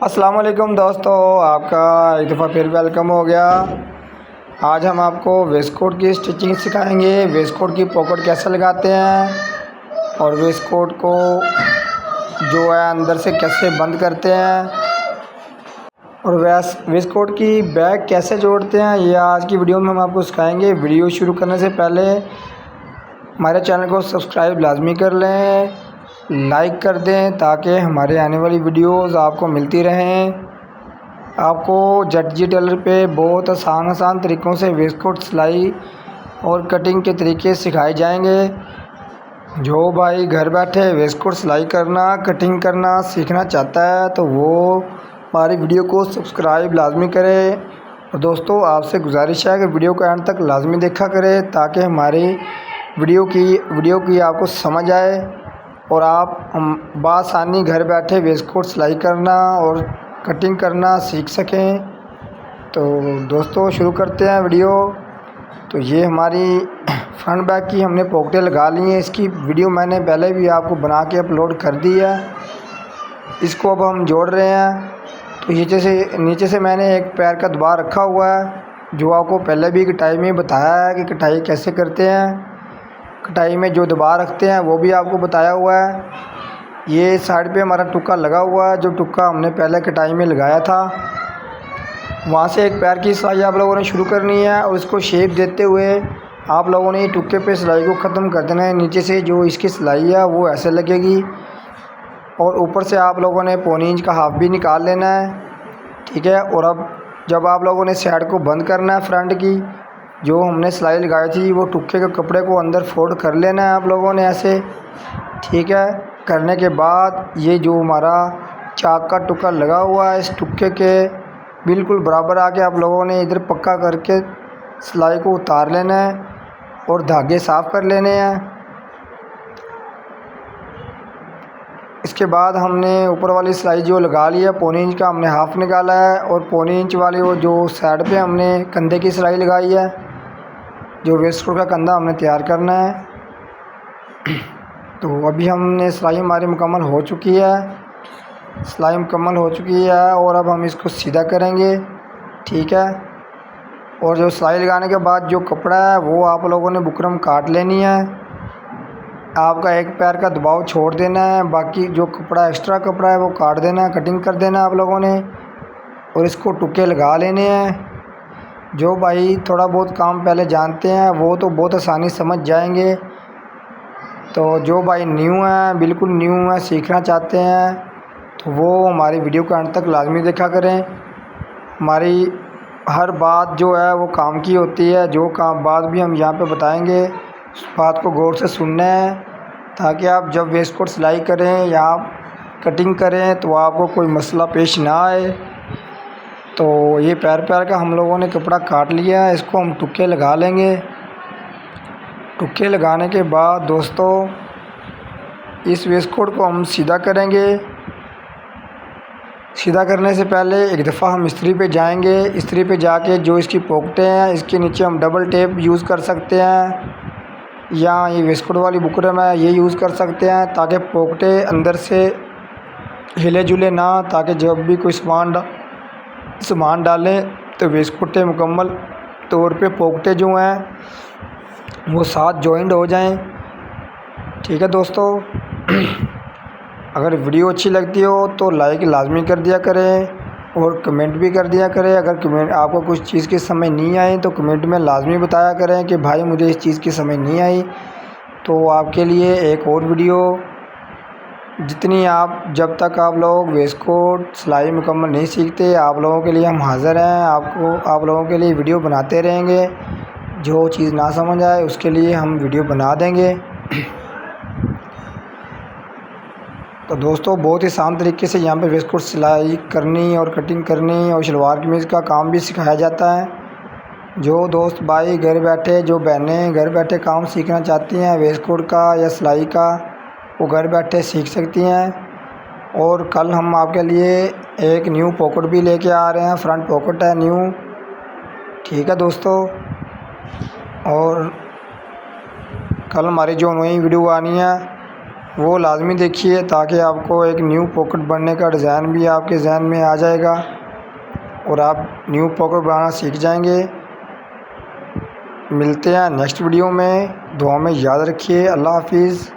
अस्सलाम वालेकुम दोस्तों, आपका एक दफ़ा फिर वेलकम हो गया। आज हम आपको वेस्ट कोट की स्टिचिंग सिखाएंगे। वेस्ट कोट की पॉकेट कैसे लगाते हैं और वेस्ट कोट को जो है अंदर से कैसे बंद करते हैं और वेस्ट कोट की बैग कैसे जोड़ते हैं, ये आज की वीडियो में हम आपको सिखाएंगे। वीडियो शुरू करने से पहले हमारे चैनल को सब्सक्राइब लाजमी कर लें, लाइक कर दें ताकि हमारे आने वाली वीडियोस आपको मिलती रहें। आपको जटजी टेलर पे बहुत आसान तरीक़ों से वेस्ट कोट सिलाई और कटिंग के तरीके सिखाए जाएंगे। जो भाई घर बैठे वेस्ट कोट सिलाई करना, कटिंग करना सीखना चाहता है तो वो हमारी वीडियो को सब्सक्राइब लाजमी करे। और दोस्तों, आपसे गुजारिश है कि वीडियो को एंड तक लाजमी देखा करें ताकि हमारी वीडियो की आपको समझ आए और आप बआसानी घर बैठे वेस्ट कोट सिलाई करना और कटिंग करना सीख सकें। तो दोस्तों, शुरू करते हैं वीडियो। तो ये हमारी फ्रंट बैक की हमने पॉकेटें लगा ली हैं। इसकी वीडियो मैंने पहले भी आपको बना के अपलोड कर दी है। इसको अब हम जोड़ रहे हैं। तो नीचे से मैंने एक पैर का दबाव रखा हुआ है, जो आपको पहले भी कटाई में बताया है कि कटाई कैसे करते हैं। कटाई में जो दबाव रखते हैं वो भी आपको बताया हुआ है। ये साइड पे हमारा टुक्का लगा हुआ है, जो टुक्का हमने पहले कटाई में लगाया था। वहाँ से एक पैर की सिलाई आप लोगों ने शुरू करनी है और इसको शेप देते हुए आप लोगों ने टुक्के पे सिलाई को ख़त्म कर देना है। नीचे से जो इसकी सिलाई है वो ऐसे लगेगी और ऊपर से आप लोगों ने पौनी इंच का हाफ भी निकाल लेना है, ठीक है। और अब जब आप लोगों ने साइड को बंद करना है, फ्रंट की जो हमने सिलाई लगाई थी वो टुक्के के कपड़े को अंदर फोल्ड कर लेना है आप लोगों ने ऐसे, ठीक है। करने के बाद ये जो हमारा चाक का टुक्का लगा हुआ है, इस टुक्के के बिल्कुल बराबर आके आप लोगों ने इधर पक्का करके सिलाई को उतार लेना है और धागे साफ़ कर लेने हैं। इसके बाद हमने ऊपर वाली सिलाई जो लगा ली है, पौनी इंच का हमने हाफ़ निकाला है और पौनी इंच वाली वो जो साइड पे हमने कंधे की सिलाई लगाई है, जो वेस्ट कोट का कंधा हमने तैयार करना है। तो अभी हमने सिलाई हमारी मुकम्मल हो चुकी है, सिलाई मुकम्मल हो चुकी है और अब हम इसको सीधा करेंगे, ठीक है। और जो सिलाई लगाने के बाद जो कपड़ा है वो आप लोगों ने बुकरम काट लेनी है। आपका एक पैर का दबाव छोड़ देना है, बाकी जो कपड़ा एक्स्ट्रा कपड़ा है वो काट देना है, कटिंग कर देना है आप लोगों ने और इसको टुक्के लगा लेने हैं। जो भाई थोड़ा बहुत काम पहले जानते हैं वो तो बहुत आसानी समझ जाएंगे। तो जो भाई न्यू हैं, बिल्कुल न्यू हैं, सीखना चाहते हैं तो वो हमारी वीडियो को अंत तक लाजमी देखा करें। हमारी हर बात जो है वो काम की होती है। जो काम बात भी हम यहाँ पे बताएंगे उस बात को गौर से सुनना है ताकि आप जब वेस्ट कोट सिलाई करें या कटिंग करें तो आपको कोई मसला पेश ना आए। तो ये पैर का हम लोगों ने कपड़ा काट लिया है, इसको हम टुक्के लगा लेंगे। टुक्के लगाने के बाद दोस्तों, इस वेस्ट कोट को हम सीधा करेंगे। सीधा करने से पहले एक दफ़ा हम इस्त्री पे जाएंगे। इस्त्री पे जाके जो इसकी पॉकेटें हैं इसके नीचे हम डबल टेप यूज़ कर सकते हैं या ये वेस्ट कोट वाली बुकरम है ये यूज़ कर सकते हैं ताकि पॉकेटें अंदर से हिले जुले ना, ताकि जब भी कोई सामान डालें तो वेस्ट कोटें मुकम्मल तौर पे पॉकेटें जो हैं वो साथ जॉइंट हो जाएं, ठीक है दोस्तों। अगर वीडियो अच्छी लगती हो तो लाइक लाजमी कर दिया करें और कमेंट भी कर दिया करें। अगर कमेंट आपको कुछ चीज़ की समझ नहीं आई तो कमेंट में लाजमी बताया करें कि भाई मुझे इस चीज़ की समझ नहीं आई। तो आपके लिए एक और वीडियो जब तक आप लोग वेस्ट कोट सिलाई मुकम्मल नहीं सीखते, आप लोगों के लिए हम हाज़िर हैं। आप लोगों के लिए वीडियो बनाते रहेंगे। जो चीज़ ना समझ आए उसके लिए हम वीडियो बना देंगे। तो दोस्तों, बहुत ही आसान तरीके से यहाँ पे वेस्ट कोट सिलाई करनी और कटिंग करनी और शलवार कमीज़ का काम भी सिखाया जाता है। जो दोस्त भाई घर बैठे, जो बहनें घर बैठे काम सीखना चाहती हैं वेस्ट कोट का या सिलाई का, वो घर बैठे सीख सकती हैं। और कल हम आपके लिए एक न्यू पॉकेट भी लेके आ रहे हैं, फ्रंट पॉकेट है न्यू, ठीक है दोस्तों। और कल हमारी जो नई वीडियो आनी है वो लाजमी देखिए, ताकि आपको एक न्यू पॉकेट बनने का डिज़ाइन भी आपके जहन में आ जाएगा और आप न्यू पॉकेट बनाना सीख जाएंगे। मिलते हैं नेक्स्ट वीडियो में। दुआ में याद रखिए। अल्लाह हाफिज़।